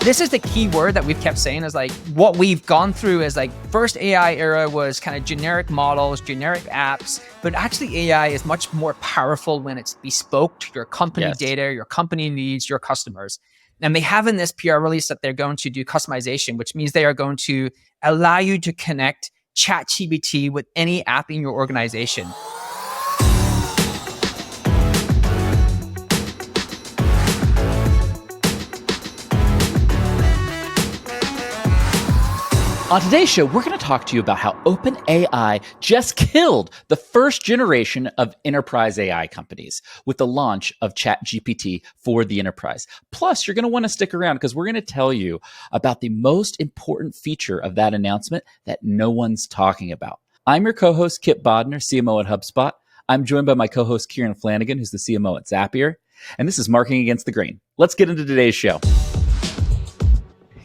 This is the key word that we've kept saying is like what we've gone through is like first AI era was kind of generic models, generic apps, but actually AI is much more powerful when it's bespoke to your company data, your company needs, your customers. And they have in this PR release that they're going to do customization, which means they are going to allow you to connect ChatGPT with any app in your organization. On today's show, we're going to talk to you about how OpenAI just killed the first generation of enterprise AI companies with the launch of ChatGPT for the enterprise. Plus, you're going to want to stick around because we're going to tell you about the most important feature of that announcement that no one's talking about. I'm your co-host, Kip Bodner, CMO at HubSpot. I'm joined by my co-host, Kieran Flanagan, who's the CMO at Zapier. And this is Marketing Against the Grain. Let's get into today's show.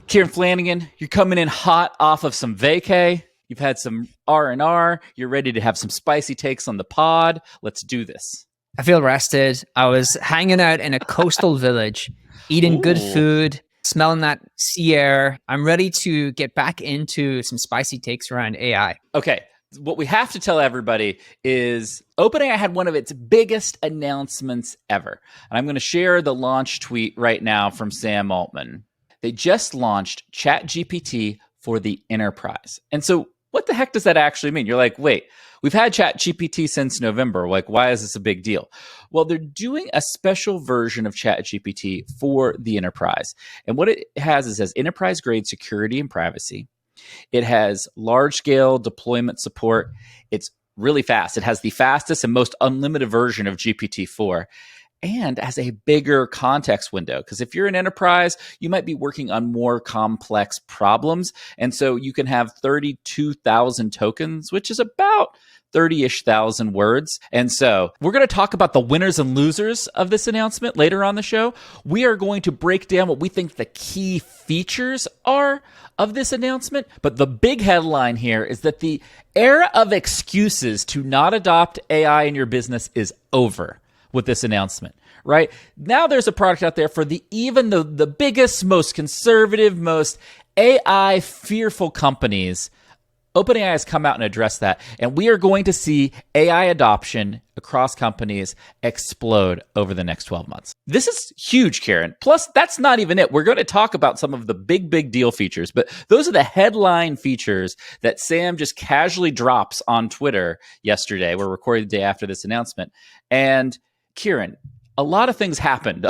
Kieran Flanagan, you're coming in hot off of some vacay. You've had some R&R. You're ready to have some spicy takes on the pod. Let's do this. I feel rested. I was hanging out in a coastal village, eating good food, smelling that sea air. I'm ready to get back into some spicy takes around AI. Okay. What we have to tell everybody is OpenAI had one of its biggest announcements ever. And I'm going to share the launch tweet right now from Sam Altman. They just launched ChatGPT for the enterprise. And so what the heck does that actually mean? You're like, wait, we've had ChatGPT since November. Like, why is this a big deal? Well, they're doing a special version of ChatGPT for the enterprise. And what it has enterprise-grade security and privacy. It has large-scale deployment support. It's really fast. It has the fastest and most unlimited version of GPT-4. And as a bigger context window. Because if you're an enterprise, you might be working on more complex problems. And so you can have 32,000 tokens, which is about 30-ish thousand words. And so we're going to talk about the winners and losers of this announcement later on the show. We are going to break down what we think the key features are of this announcement. But the big headline here is that the era of excuses to not adopt AI in your business is over with this announcement, right? Now there's a product out there for even the biggest, most conservative, most AI fearful companies. OpenAI has come out and addressed that. And we are going to see AI adoption across companies explode over the next 12 months. This is huge, Kieran. Plus, that's not even it. We're going to talk about some of the big deal features, but those are the headline features that Sam just casually drops on Twitter yesterday. We're recording the day after this announcement. And Kieran, a lot of things happened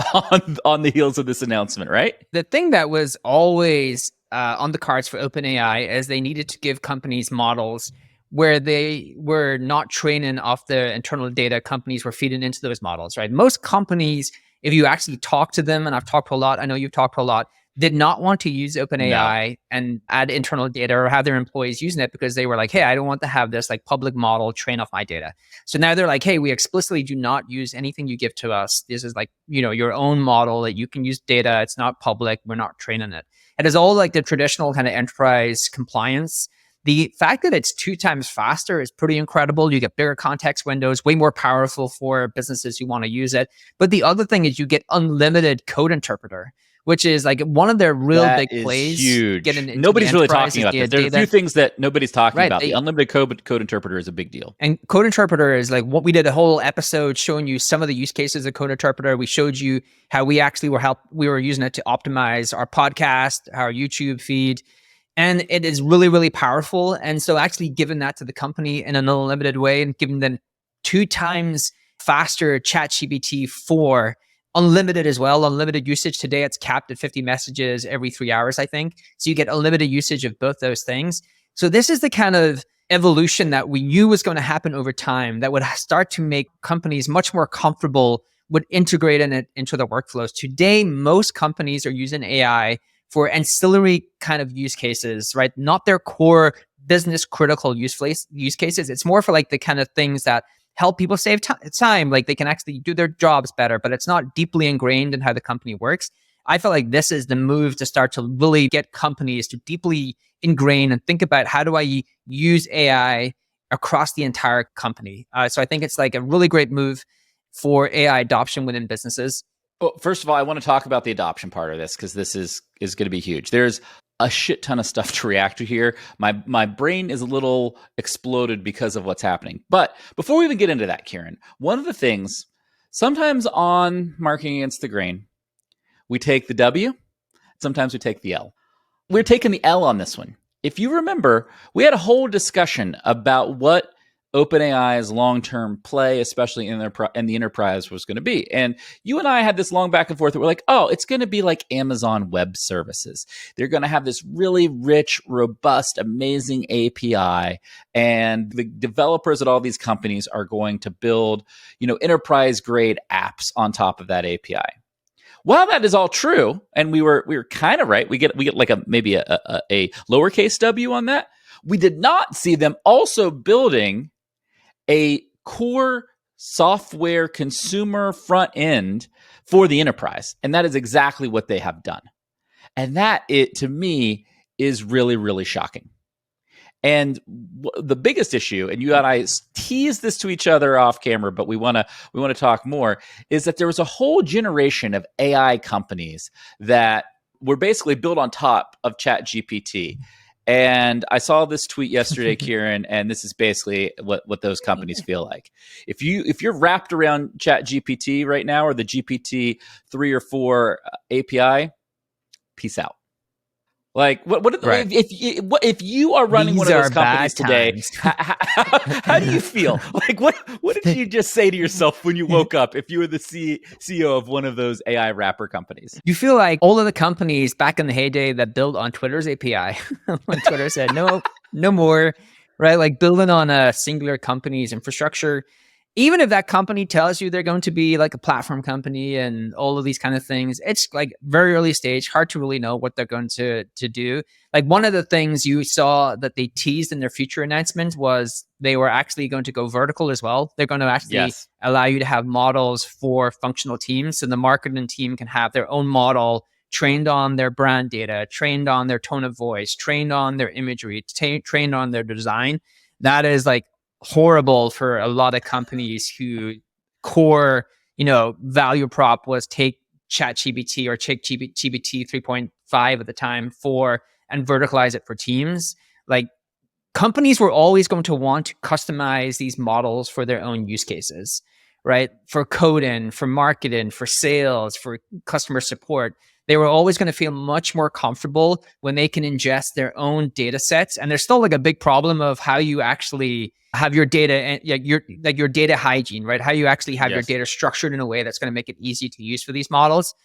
on the heels of this announcement, right? The thing that was always on the cards for OpenAI is they needed to give companies models where they were not training off the internal data companies were feeding into those models, right? Most companies, if you actually talk to them, and I've talked to a lot, I know you've talked to a lot, did not want to use OpenAI and add internal data or have their employees using it because they were like, hey, I don't want to have this like public model train off my data. So now they're like, hey, we explicitly do not use anything you give to us. This is like, your own model that you can use data. It's not public. We're not training it. It is all like the traditional kind of enterprise compliance. The fact that it's 2 times faster is pretty incredible. You get bigger context windows, way more powerful for businesses who want to use it. But the other thing is you get unlimited code interpreter, which is like one of their real big plays. Huge. Nobody's really talking about this. There's a few things that nobody's talking about. The unlimited code interpreter is a big deal. And code interpreter is like what we did a whole episode showing you some of the use cases of code interpreter. We showed you how we actually were using it to optimize our podcast, our YouTube feed. And it is really, really powerful. And so actually giving that to the company in an unlimited way and giving them 2 times faster ChatGPT 4 unlimited as well, unlimited usage. Today, it's capped at 50 messages every 3 hours, I think. So you get unlimited usage of both those things. So this is the kind of evolution that we knew was going to happen over time that would start to make companies much more comfortable with integrating it into their workflows. Today, most companies are using AI for ancillary kind of use cases, right? Not their core business critical use cases. It's more for like the kind of things that help people save time, like they can actually do their jobs better, but it's not deeply ingrained in how the company works. I feel like this is the move to start to really get companies to deeply ingrain and think about how do I use AI across the entire company. So I think it's like a really great move for AI adoption within businesses. Well, first of all, I want to talk about the adoption part of this because this is going to be huge. There's a shit ton of stuff to react to here. My brain is a little exploded because of what's happening. But before we even get into that, Kieran, one of the things sometimes on Marketing Against the Grain, we take the W, sometimes we take the L. We're taking the L on this one. If you remember, we had a whole discussion about what OpenAI's long-term play, especially in the enterprise, was going to be. And you and I had this long back and forth. We're like, oh, it's going to be like Amazon Web Services. They're going to have this really rich, robust, amazing API. And the developers at all these companies are going to build, enterprise-grade apps on top of that API. While that is all true, and we were kind of right, we get like maybe a lowercase w on that. We did not see them also building a core software consumer front end for the enterprise, and that is exactly what they have done. And that, to me, is really, really shocking. And the biggest issue, and you and I teased this to each other off camera, but we want to talk more, is that there was a whole generation of AI companies that were basically built on top of ChatGPT. And I saw this tweet yesterday, Kieran, and this is basically what those companies feel like. If you're wrapped around ChatGPT right now, or the GPT 3 or 4 API, peace out. Like Right. if you are running These one of those are companies bad today, times. how do you feel? Like what did you just say to yourself when you woke up? If you were the CEO of one of those AI wrapper companies, You feel like all of the companies back in the heyday that built on Twitter's API, when Twitter said no, no more, right? Like building on a singular company's infrastructure. Even if that company tells you they're going to be like a platform company and all of these kind of things, it's like very early stage, hard to really know what they're going to do. Like one of the things you saw that they teased in their future announcements was they were actually going to go vertical as well. They're going to actually allow you to have models for functional teams. So the marketing team can have their own model trained on their brand data, trained on their tone of voice, trained on their imagery, trained on their design. That is like horrible for a lot of companies who core, value prop was take ChatGPT or take GPT 3.5 at the time and verticalize it for teams. Like companies were always going to want to customize these models for their own use cases, right? For coding, for marketing, for sales, for customer support. They were always going to feel much more comfortable when they can ingest their own data sets. And there's still like a big problem of how you actually have your data and your data hygiene, right? How you actually have your data structured in a way that's going to make it easy to use for these models.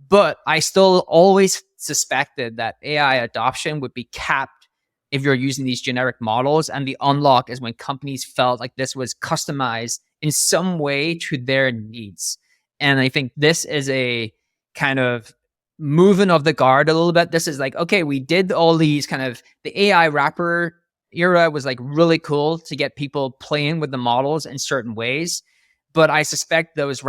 But I still always suspected that AI adoption would be capped if you're using these generic models. And the unlock is when companies felt like this was customized in some way to their needs. And I think this is a kind of moving of the guard a little bit. This is like, okay, we did all these kind of, the AI wrapper era was like really cool to get people playing with the models in certain ways. But I suspect those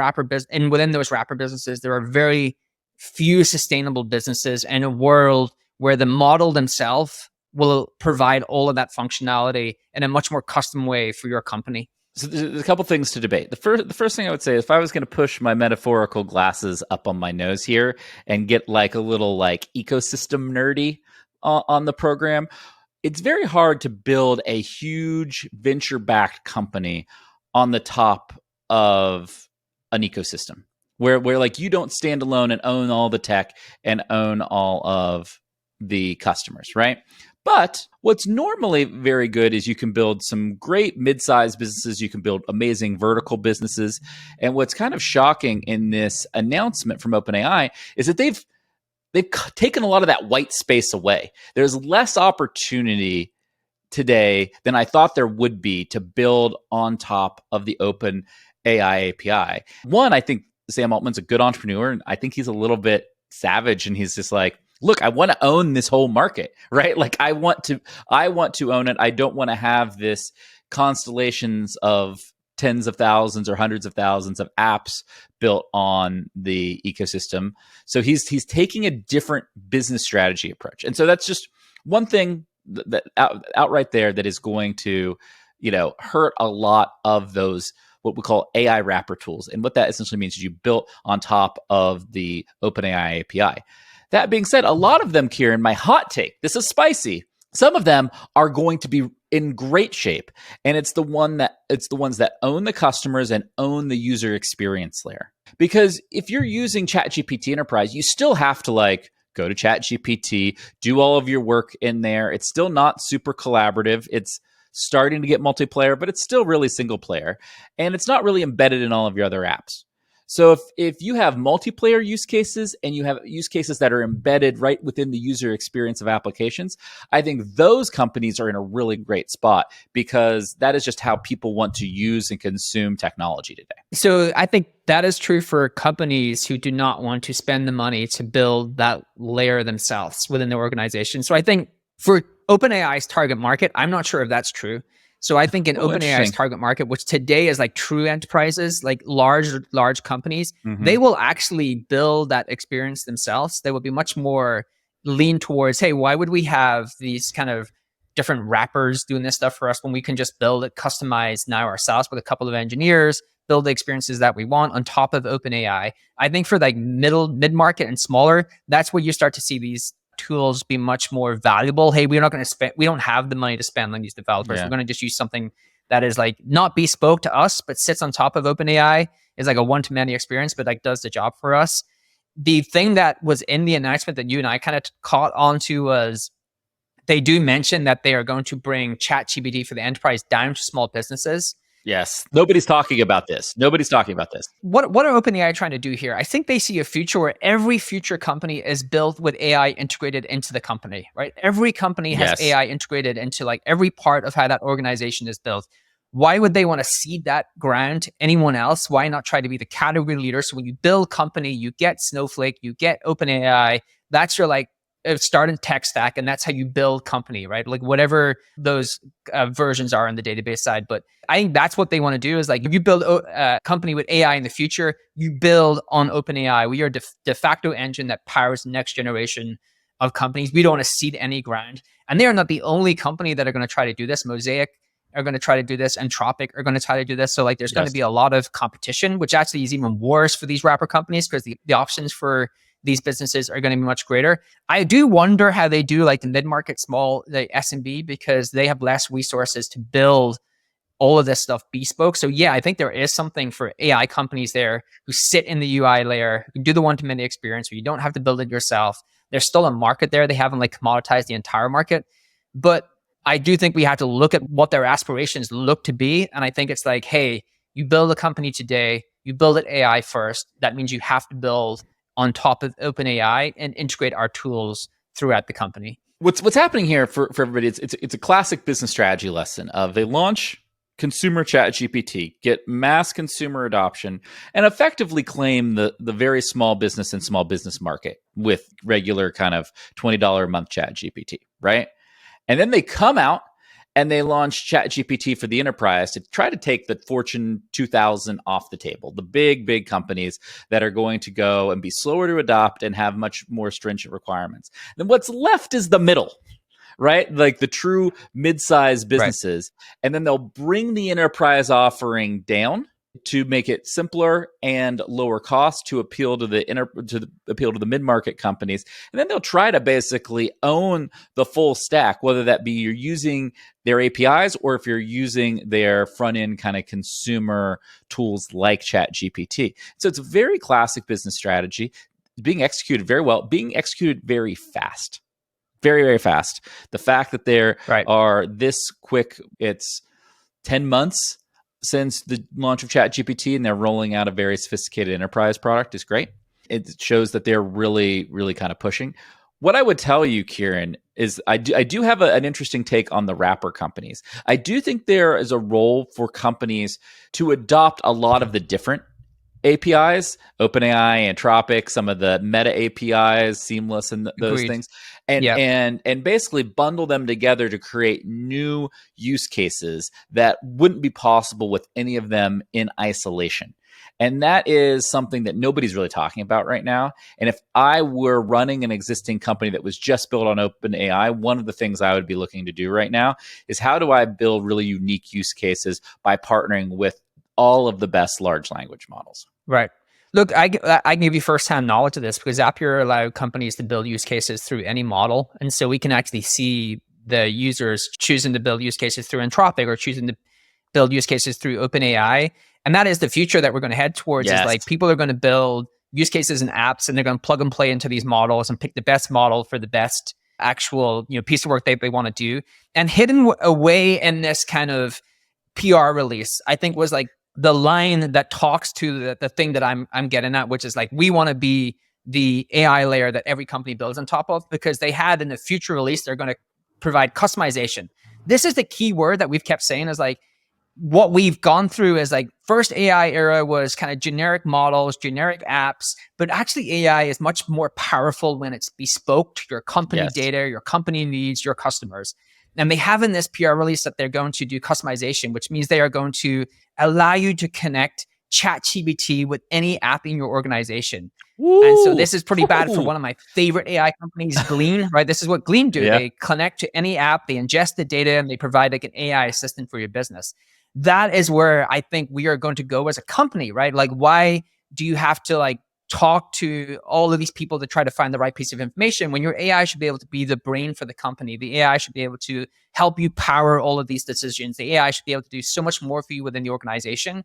and within those wrapper businesses, there are very few sustainable businesses in a world where the model themselves will provide all of that functionality in a much more custom way for your company. So there's a couple things to debate. The first thing I would say is if I was going to push my metaphorical glasses up on my nose here and get like a little like ecosystem nerdy on the program, it's very hard to build a huge venture-backed company on the top of an ecosystem where like you don't stand alone and own all the tech and own all of the customers, right? But what's normally very good is you can build some great mid-sized businesses. You can build amazing vertical businesses. And what's kind of shocking in this announcement from OpenAI is that they've taken a lot of that white space away. There's less opportunity today than I thought there would be to build on top of the OpenAI API. One, I think Sam Altman's a good entrepreneur, and I think he's a little bit savage, and he's just like, look, I want to own this whole market, right? Like I want to own it. I don't want to have this constellations of tens of thousands or hundreds of thousands of apps built on the ecosystem. So he's taking a different business strategy approach. And so that's just one thing that outright there that is going to, hurt a lot of those what we call AI wrapper tools. And what that essentially means is you built on top of the OpenAI API. That being said, a lot of them, Kieran, my hot take, this is spicy. Some of them are going to be in great shape, and it's the ones that own the customers and own the user experience layer. Because if you're using ChatGPT Enterprise, you still have to go to ChatGPT, do all of your work in there. It's still not super collaborative. It's starting to get multiplayer, but it's still really single player, and it's not really embedded in all of your other apps. So if you have multiplayer use cases and you have use cases that are embedded right within the user experience of applications, I think those companies are in a really great spot, because that is just how people want to use and consume technology today. So I think that is true for companies who do not want to spend the money to build that layer themselves within their organization. So I think for OpenAI's target market, I'm not sure if that's true. So I think in OpenAI's target market, which today is like true enterprises, like large companies, they will actually build that experience themselves. They will be much more lean towards, hey, why would we have these kind of different wrappers doing this stuff for us when we can just build it customized now ourselves with a couple of engineers, build the experiences that we want on top of OpenAI. I think for like mid-market and smaller, that's where you start to see these tools be much more valuable. Hey, we don't have the money to spend on these developers. We're going to just use something that is like not bespoke to us, but sits on top of OpenAI, is like a one-to-many experience, but like does the job for us. The thing that was in the announcement that you and I kind of caught onto was they do mention that they are going to bring ChatGPT for the enterprise down to small businesses. Yes. Nobody's talking about this. What are OpenAI trying to do here? I think they see a future where every future company is built with AI integrated into the company, right? Every company has AI integrated into like every part of how that organization is built. Why would they want to cede that ground to anyone else? Why not try to be the category leader? So when you build company, you get Snowflake, you get OpenAI. That's your like starting tech stack, and that's how you build company, right? Like whatever those versions are on the database side. But I think that's what they want to do, is like if you build a company with AI in the future, you build on OpenAI. We are de facto engine that powers the next generation of companies. We don't want to cede any ground. And they are not the only company that are going to try to do this. Mosaic are going to try to do this. Anthropic are going to try to do this. So like there's going to be a lot of competition, which actually is even worse for these wrapper companies, because the options for these businesses are going to be much greater. I do wonder how they do like the mid-market, small, the SMB, because they have less resources to build all of this stuff bespoke. So yeah, I think there is something for AI companies there who sit in the UI layer, who can do the one-to-many experience where you don't have to build it yourself. There's still a market there. They haven't like commoditized the entire market. But I do think we have to look at what their aspirations look to be. And I think it's like, hey, you build a company today, you build it AI first. That means you have to build on top of OpenAI and integrate our tools throughout the company. What's happening here for everybody? It's a classic business strategy lesson of they launch consumer ChatGPT, get mass consumer adoption, and effectively claim the very small business and small business market with regular kind of $20 a month ChatGPT, right? And then they come out and they launch ChatGPT for the enterprise to try to take the Fortune 2000 off the table, the big companies that are going to go and be slower to adopt and have much more stringent requirements. Then what's left is the middle, right? Like the true mid-sized businesses. Right. And then they'll bring the enterprise offering down to make it simpler and lower cost to appeal to the mid-market companies. And then they'll try to basically own the full stack, whether that be you're using their APIs or if you're using their front-end kind of consumer tools like ChatGPT. So it's a very classic business strategy, being executed very well, being executed very fast. Very fast. The fact that there are this quick, it's 10 months since the launch of ChatGPT and they're rolling out a very sophisticated enterprise product is great. It shows that they're really kind of pushing. What I would tell you, Kieran, is I do have an interesting take on the wrapper companies. I do think there is a role for companies to adopt a lot of the different APIs, OpenAI, Anthropic, some of the Meta APIs, Seamless, and those things, and basically bundle them together to create new use cases that wouldn't be possible with any of them in isolation. And that is something that nobody's really talking about right now. And if I were running an existing company that was just built on OpenAI, one of the things I would be looking to do right now is how do I build really unique use cases by partnering with all of the best large language models. Right. Look, I can give you firsthand knowledge of this because Zapier allowed companies to build use cases through any model. And so we can actually see the users choosing to build use cases through Anthropic or choosing to build use cases through OpenAI. And that is the future that we're going to head towards. Yes. Is like people are going to build use cases and apps, and they're going to plug and play into these models and pick the best model for the best actual piece of work they want to do. And hidden away in this kind of PR release, I think, was like the line that talks to the thing that I'm getting at, which is like, we want to be the AI layer that every company builds on top of, because they had in the future release, they're going to provide customization. This is the key word that we've kept saying, is like, what we've gone through is like, first AI era was kind of generic models, generic apps, but actually AI is much more powerful when it's bespoke to your company data, your company needs, your customers. And they have in this PR release that they're going to do customization, which means they are going to allow you to connect ChatGPT with any app in your organization. Ooh. And so this is pretty bad for one of my favorite AI companies, Glean, right? This is what Glean do. Yeah. They connect to any app, they ingest the data, and they provide like an AI assistant for your business. That is where I think we are going to go as a company, right? Like, why do you have to like talk to all of these people to try to find the right piece of information when your AI should be able to be the brain for the company? The AI should be able to help you power all of these decisions. The AI should be able to do so much more for you within the organization.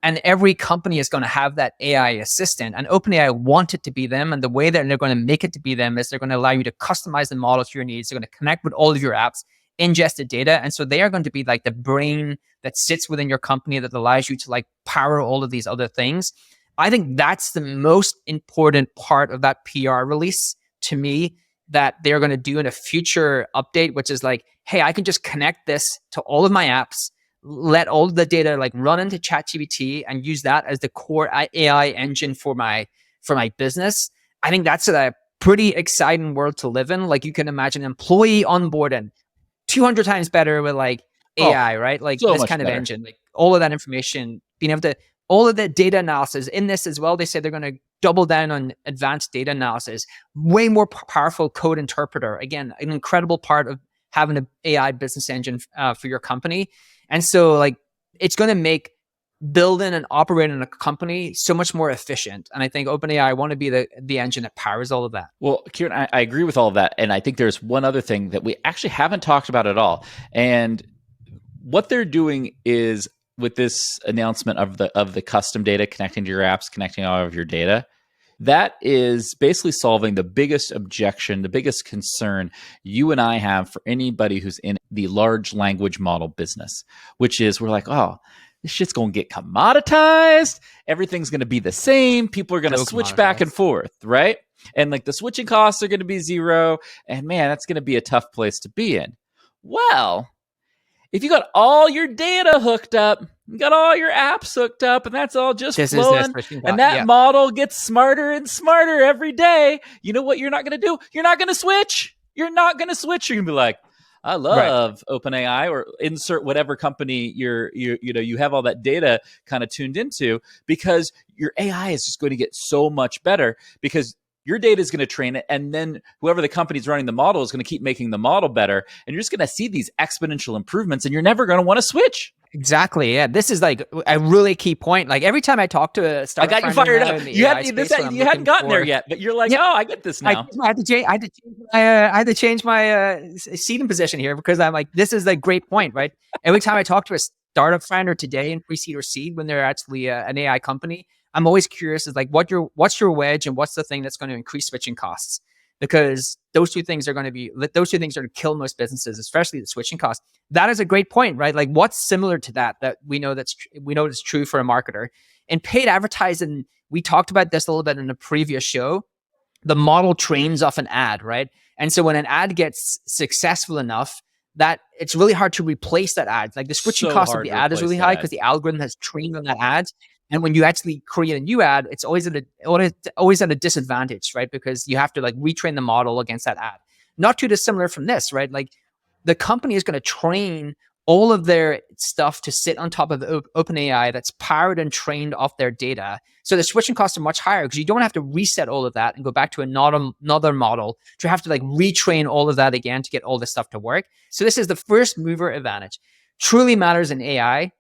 And every company is going to have that AI assistant, and OpenAI want it to be them. And the way that they're going to make it to be them is they're going to allow you to customize the model to your needs. They're going to connect with all of your apps, ingest the data. And so they are going to be like the brain that sits within your company that allows you to like power all of these other things. I think that's the most important part of that PR release to me, that they're going to do in a future update, which is like, hey, I can just connect this to all of my apps, let all of the data like run into ChatGPT and use that as the core AI engine for my business. I think that's a pretty exciting world to live in. Like, you can imagine employee onboarding 200 times better with like AI, right? Like so this kind of engine, like all of that information, being able to, all of the data analysis in this as well. They say they're going to double down on advanced data analysis, way more powerful code interpreter. Again, an incredible part of having an AI business engine for your company. And so like, it's going to make building and operating a company so much more efficient. And I think OpenAI want to be the engine that powers all of that. Well, Kieran, I agree with all of that. And I think there's one other thing that we actually haven't talked about at all. And what they're doing is, with this announcement of the custom data connecting to your apps, connecting all of your data, that is basically solving the biggest objection, the biggest concern you and I have for anybody who's in the large language model business, which is, we're like, oh, this shit's going to get commoditized. Everything's going to be the same. People are going to switch back and forth, right? And like the switching costs are going to be zero. And man, that's going to be a tough place to be in. Well, if you got all your data hooked up, you got all your apps hooked up, and that's all just flowing, and that model gets smarter and smarter every day, you know what you're not going to do? You're not going to switch. You're not going to switch. You're going to be like, I love OpenAI, or insert whatever company you have all that data kind of tuned into, because your AI is just going to get so much better, because your data is going to train it, and then whoever the company's running the model is going to keep making the model better, and you're just going to see these exponential improvements, and you're never going to want to switch. Exactly. Yeah, this is like a really key point. Like every time I talk to a startup, I got you fired up. You hadn't gotten there yet, but you're like, oh, I get this now. I had to change my seating position here, because I'm like, this is a great point, right? Every time I talk to a startup founder today in pre-seed or seed, when they're actually an AI company, I'm always curious, is like, what's your wedge, and what's the thing that's going to increase switching costs? Because those two things are going to kill most businesses, especially the switching costs. That is a great point, right? Like, what's similar to that we know is true for a marketer. In paid advertising, we talked about this a little bit in a previous show. The model trains off an ad, right? And so when an ad gets successful enough, that it's really hard to replace that ad. Like the switching cost of the ad is really high because the algorithm has trained on that ad. And when you actually create a new ad, it's always at a disadvantage, right? Because you have to like retrain the model against that ad. Not too dissimilar from this, right? Like the company is going to train all of their stuff to sit on top of OpenAI that's powered and trained off their data. So the switching costs are much higher, because you don't have to reset all of that and go back to another model to have to like retrain all of that again to get all this stuff to work. So this is the first mover advantage. Truly matters in AI.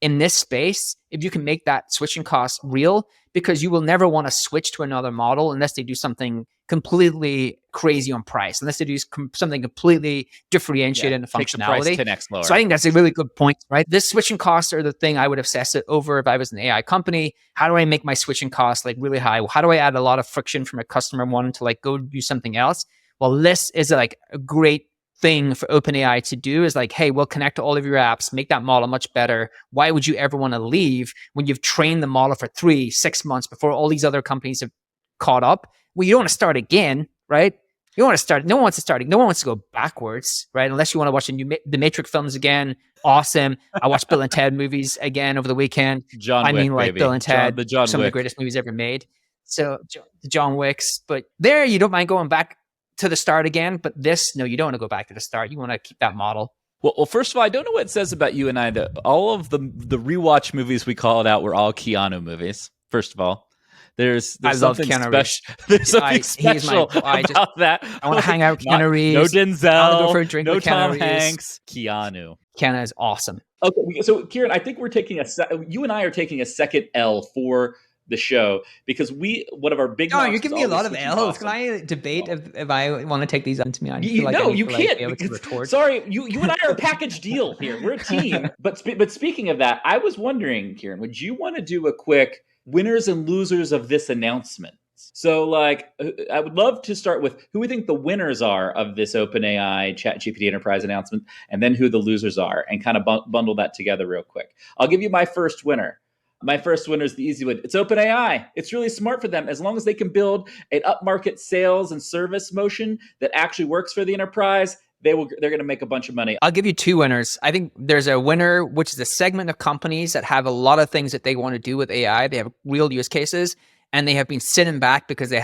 in this space, if you can make that switching cost real, because you will never want to switch to another model unless they do something completely crazy on price, unless they do something completely differentiated in the Take the price functionality. 10x lower. So I think that's a really good point, right? This switching costs are the thing I would obsess it over if I was an AI company. How do I make my switching costs like really high? How do I add a lot of friction from a customer wanting to like go do something else? Well, this is like a great thing for OpenAI to do, is like, hey, we'll connect to all of your apps, make that model much better. Why would you ever want to leave when you've trained the model for 3-6 months before all these other companies have caught up? Well, you don't want to start again, right? You want to start. No one wants to start. No one wants to go backwards, right? Unless you want to watch the Matrix films again. Awesome. I watched Bill and Ted movies again over the weekend. John Wick, like baby. Bill and Ted, some of the Wick. greatest movies ever made. So the John Wicks, but there you don't mind going back to the start again. But this, no, you don't want to go back to the start. You want to keep that model. Well, first of all, I don't know what it says about you and I that all of the rewatch movies we called out were all Keanu movies. First of all, there's something special. There's something special about that. I want to hang out with Keanu Reeves. No Denzel. I want to go for a drink no with Tom Reeves. Hanks. Keanu is awesome. Okay, so Kieran, I think we're taking you and I are taking a second L for the show, because one of our big. No, you're giving me a lot of L's. Can I debate if I want to take these onto me? You can't. Sorry, you and I are a package deal here. We're a team. But speaking of that, I was wondering, Kieran, would you want to do a quick winners and losers of this announcement? So, like, I would love to start with who we think the winners are of this OpenAI ChatGPT Enterprise announcement, and then who the losers are, and kind of bundle that together real quick. I'll give you my first winner. My first winner is the easy one. It's OpenAI. It's really smart for them. As long as they can build an upmarket sales and service motion that actually works for the enterprise, they're going to make a bunch of money. I'll give you two winners. I think there's a winner, which is a segment of companies that have a lot of things that they want to do with AI. They have real use cases, and they have been sitting back because they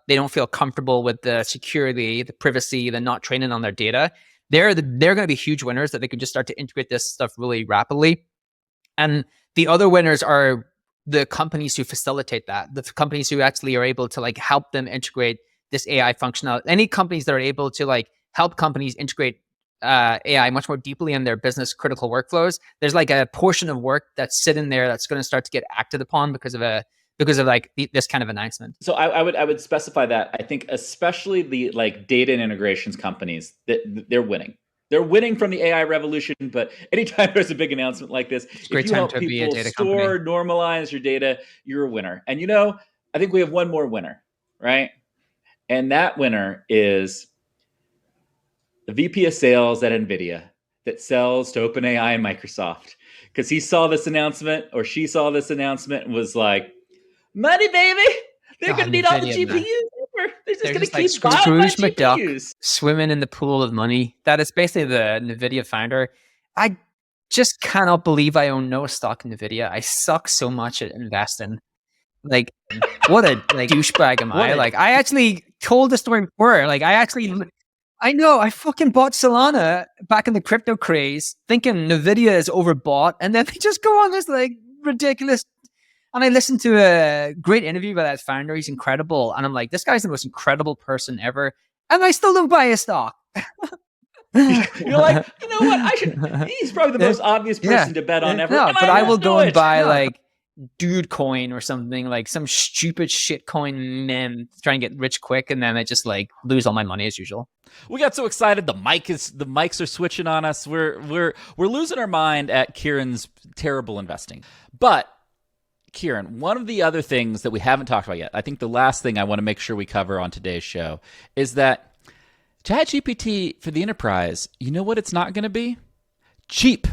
don't feel comfortable with the security, the privacy, the not training on their data. They're going to be huge winners that they could just start to integrate this stuff really rapidly. And the other winners are the companies who facilitate that, the companies who actually are able to like help them integrate this AI functionality. Any companies that are able to like help companies integrate AI much more deeply in their business critical workflows. There's like a portion of work that's sitting there that's going to start to get acted upon because of this kind of announcement. So I would specify that. I think especially the like data and integrations companies, that they're winning. They're winning from the AI revolution, but anytime there's a big announcement like this, if you help people store, normalize your data, you're a winner. And I think we have one more winner, right? And that winner is the VP of sales at NVIDIA that sells to OpenAI and Microsoft. Because he saw this announcement, or she saw this announcement, and was like, money, baby! They're going to need all the GPUs. They're just going to keep Scrooge McDuck swimming in the pool of money. That is basically the NVIDIA founder. I just cannot believe I own no stock in NVIDIA. I suck so much at investing. Like, what a douchebag am I? Like, I actually told the story before. Like, I know, I fucking bought Solana back in the crypto craze, thinking NVIDIA is overbought, and then they just go on this like ridiculous. And I listened to a great interview by that founder. He's incredible. And I'm like, this guy's the most incredible person ever. And I still don't buy his stock. You're like, you know what? He's probably the most obvious person to bet on ever. No, but I will go and buy like Dude Coin or something, like some stupid shit coin meme, try and get rich quick. And then I just like lose all my money as usual. We got so excited. The mics are switching on us. We're losing our mind at Kieran's terrible investing. But Kieran, one of the other things that we haven't talked about yet, I think the last thing I want to make sure we cover on today's show, is that ChatGPT for the enterprise, you know what it's not going to be? Cheap.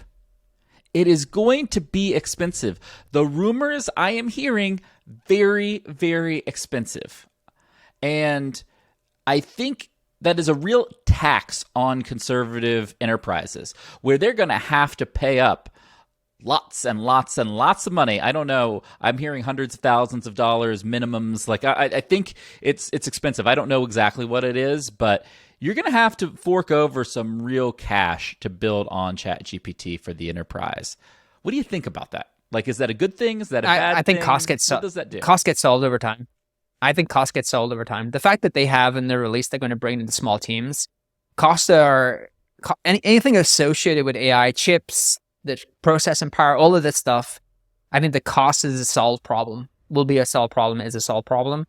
It is going to be expensive. The rumors I am hearing, very, very expensive. And I think that is a real tax on conservative enterprises, where they're going to have to pay up lots and lots and lots of money. I don't know. I'm hearing hundreds of thousands of dollars minimums. Like I think it's expensive. I don't know exactly what it is, but you're going to have to fork over some real cash to build on ChatGPT for the enterprise. What do you think about that? Like, is that a good thing? Is that a bad thing? I think cost gets what does that do? Cost gets solved over time. I think cost gets solved over time. The fact that they have in their release, they're going to bring into small teams. Costs are anything associated with AI chips, the processing power, all of this stuff. I think the cost is a solved problem, will be a solved problem, is a solved problem.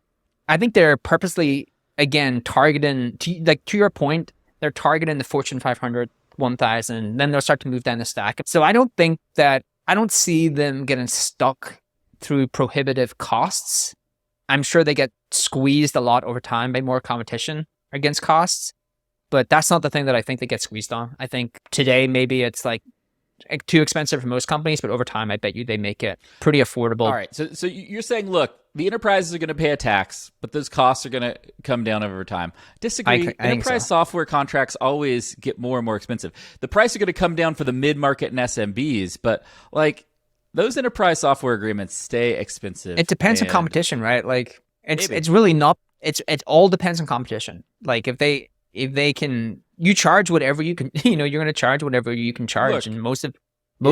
I think they're purposely, again, targeting, to your point, they're targeting the Fortune 500, 1,000, then they'll start to move down the stack. So I don't see them getting stuck through prohibitive costs. I'm sure they get squeezed a lot over time by more competition against costs, but that's not the thing that I think they get squeezed on. I think today maybe it's like too expensive for most companies, but over time I bet you they make it pretty affordable. All right, so you're saying, look, the enterprises are going to pay a tax, but those costs are going to come down over time. Disagree. Enterprise software contracts always get more and more expensive. The price are going to come down for the mid-market and SMBs, but like those enterprise software agreements stay expensive. It depends on competition, right? Like it's really not. It all depends on competition. Like if they can, you charge whatever you can. You're going to charge whatever you can charge, look, and most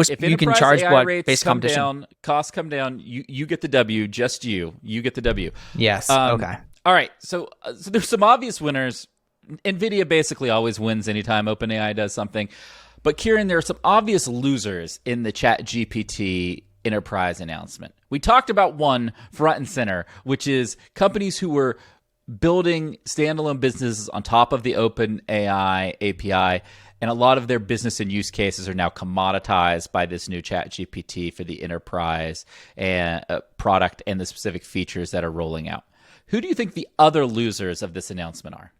if you can charge AI what rates based come competition. down, costs come down. You get the W. Just you get the W. Yes. Okay. All right. So there's some obvious winners. NVIDIA basically always wins anytime OpenAI does something. But Kieran, there are some obvious losers in the ChatGPT enterprise announcement. We talked about one front and center, which is companies who were building standalone businesses on top of the OpenAI API, and a lot of their business and use cases are now commoditized by this new ChatGPT for the enterprise and product and the specific features that are rolling out. Who do you think the other losers of this announcement are?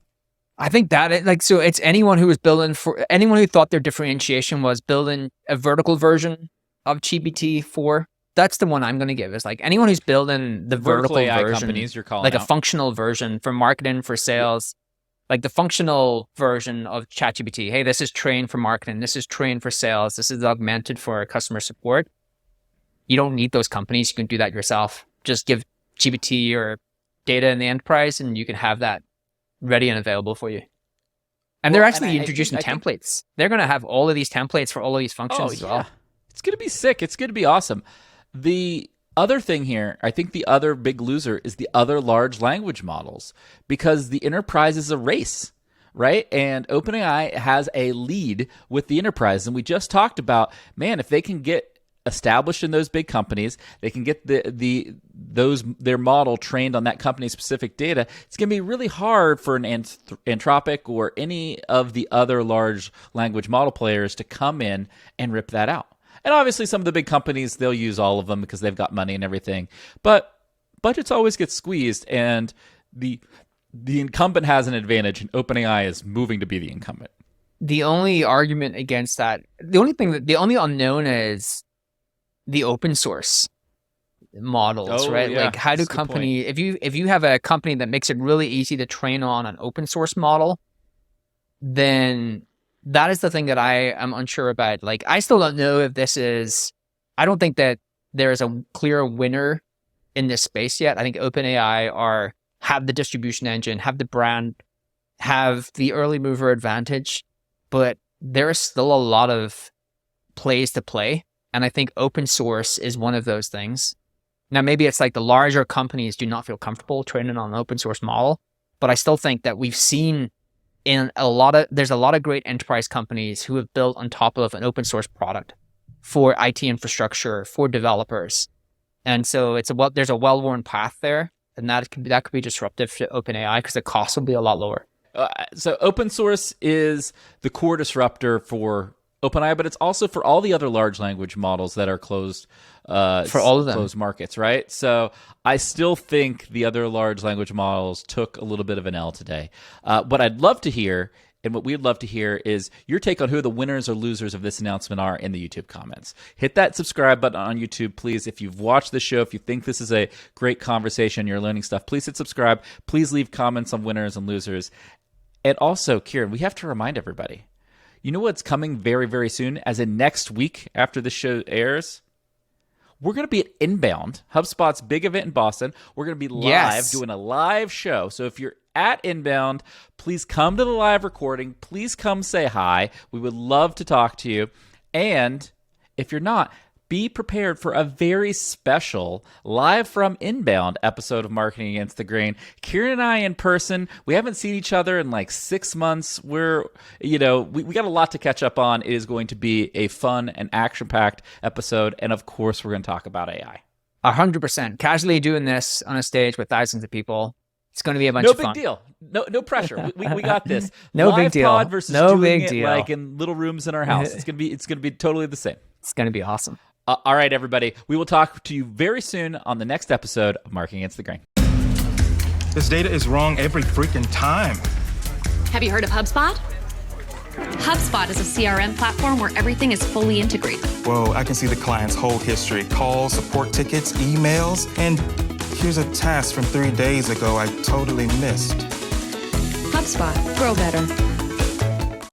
I think that it's anyone who thought their differentiation was building a vertical version of GPT-4. That's the one I'm going to give. Is like anyone who's building the vertical AI version, companies you're calling like out. A functional version for marketing, for sales, like the functional version of ChatGPT. Hey, this is trained for marketing. This is trained for sales. This is augmented for customer support. You don't need those companies. You can do that yourself. Just give GPT your data in the enterprise, and you can have that ready and available for you. And they're actually introducing templates. They're going to have all of these templates for all of these functions as well. It's going to be sick. It's going to be awesome. The other thing here, I think the other big loser is the other large language models, because the enterprise is a race, right? And OpenAI has a lead with the enterprise. And we just talked about, man, if they can get established in those big companies, they can get their model trained on that company's specific data. It's going to be really hard for an Anthropic or any of the other large language model players to come in and rip that out. And obviously some of the big companies, they'll use all of them because they've got money and everything. But budgets always get squeezed, and the incumbent has an advantage, and OpenAI is moving to be the incumbent. The only argument against that, the only unknown is the open source models, right? Yeah. Like how do companies, if you have a company that makes it really easy to train on an open source model, then that is the thing that I am unsure about. Like I still don't know if I don't think that there is a clear winner in this space yet. I think OpenAI have the distribution engine, have the brand, have the early mover advantage, but there is still a lot of plays to play. And I think open source is one of those things. Now, maybe it's like the larger companies do not feel comfortable training on an open source model, but I still think that we've seen there's a lot of great enterprise companies who have built on top of an open source product for IT infrastructure, for developers. And so there's a well-worn path there, and that could be disruptive to OpenAI because the cost will be a lot lower. So open source is the core disruptor for OpenAI, but it's also for all the other large language models that are closed for all of them, closed markets, right? So I still think the other large language models took a little bit of an L today. What I'd love to hear, and what we'd love to hear, is your take on who the winners or losers of this announcement are in the YouTube comments. Hit that subscribe button on YouTube, please. If you've watched the show, if you think this is a great conversation, you're learning stuff, please hit subscribe. Please leave comments on winners and losers. And also, Kieran, we have to remind everybody, you know what's coming very, very soon? As in next week after the show airs, we're going to be at Inbound, HubSpot's big event in Boston. We're going to be live, doing a live show. So if you're at Inbound, please come to the live recording. Please come say hi. We would love to talk to you. And if you're not, be prepared for a very special live from Inbound episode of Marketing Against the Grain. Kieran and I in person. We haven't seen each other in like 6 months. We got a lot to catch up on. It is going to be a fun and action-packed episode. And of course, we're going to talk about AI. 100%. Casually doing this on a stage with thousands of people. It's going to be a bunch of fun. No big deal. No pressure. We got this. No Live big deal. Pod versus no doing big it deal. like in little rooms in our house. It's gonna be totally the same. It's going to be awesome. All right, everybody. We will talk to you very soon on the next episode of Marketing Against the Grain. This data is wrong every freaking time. Have you heard of HubSpot? HubSpot is a CRM platform where everything is fully integrated. Whoa, I can see the client's whole history, calls, support tickets, emails, and here's a task from 3 days ago I totally missed. HubSpot. Grow better.